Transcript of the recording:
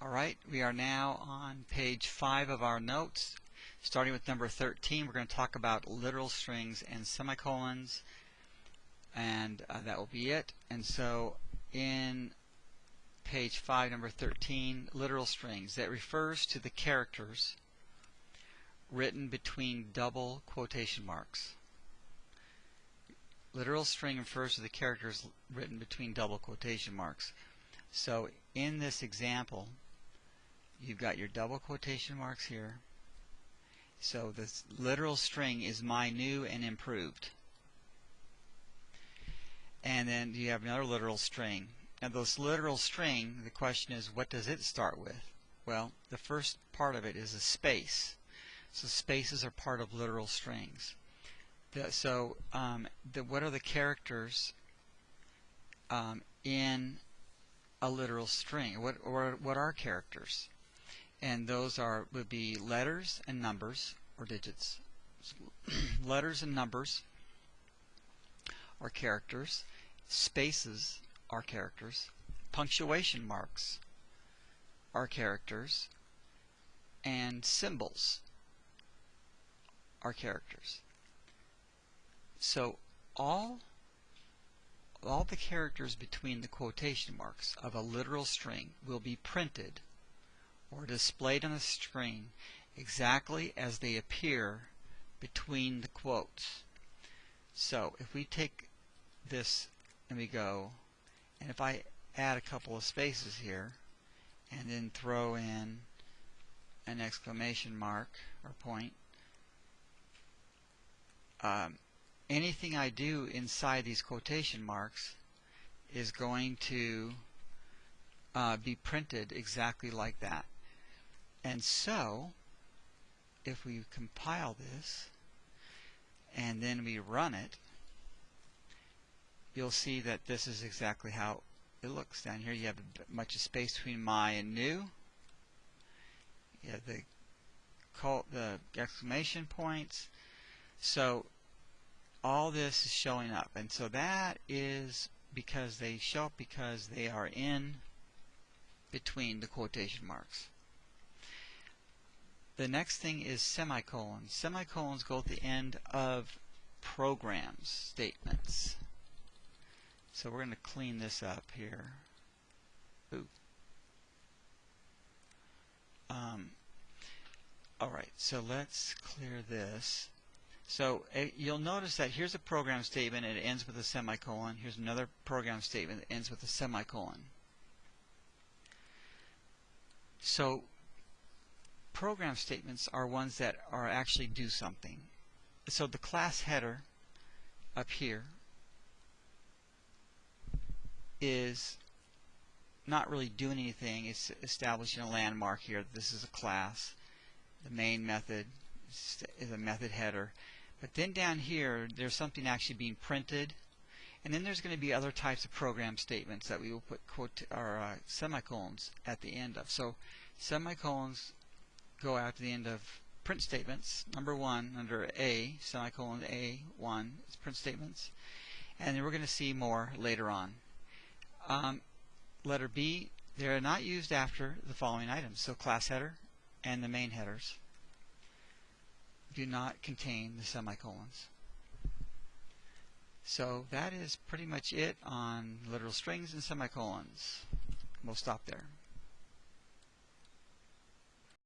Alright, we are now on page 5 of our notes. Starting with number 13, we're going to talk about literal strings and semicolons, and that will be it. And so in page 5, number 13, literal strings, that refers to the characters written between double quotation marks. Literal string refers to the characters written between double quotation marks. So in this example, you've got your double quotation marks here. So this literal string is my new and improved. And then you have another literal string. Now this literal string, the question is, what does it start with? Well, the first part of it is a space. So spaces are part of literal strings. What are the characters in a literal string? What are characters? And those would be letters and numbers, or digits. Letters and numbers are characters. Spaces are characters. Punctuation marks are characters. And symbols are characters. So all the characters between the quotation marks of a literal string will be printed or displayed on the screen exactly as they appear between the quotes. So if we take this and we go, and if I add a couple of spaces here and then throw in an exclamation mark or point, anything I do inside these quotation marks is going to be printed exactly like that. And so if we compile this and then we run it, you'll see that this is exactly how it looks. Down here you have much space between my and new. You have the exclamation points. So all this is showing up, and so that is because they show up because they are in between the quotation marks. The next thing is semicolons. Semicolons go at the end of program statements. So we're going to clean this up here. Ooh. Alright, so let's clear this. So you'll notice that here's a program statement and it ends with a semicolon. Here's another program statement that ends with a semicolon. So program statements are ones that are actually do something. So the class header up here is not really doing anything. It's establishing a landmark here. This is a class. The main method is a method header. But then down here, there's something actually being printed, and then there's going to be other types of program statements that we will put semicolons at the end of. So semicolons go out to the end of print statements. Number 1 under A, semicolon A1 is print statements, and then we're going to see more later on. Letter B, they're not used after the following items. So class header and the main headers do not contain the semicolons. So that is pretty much it on literal strings and semicolons. We'll stop there.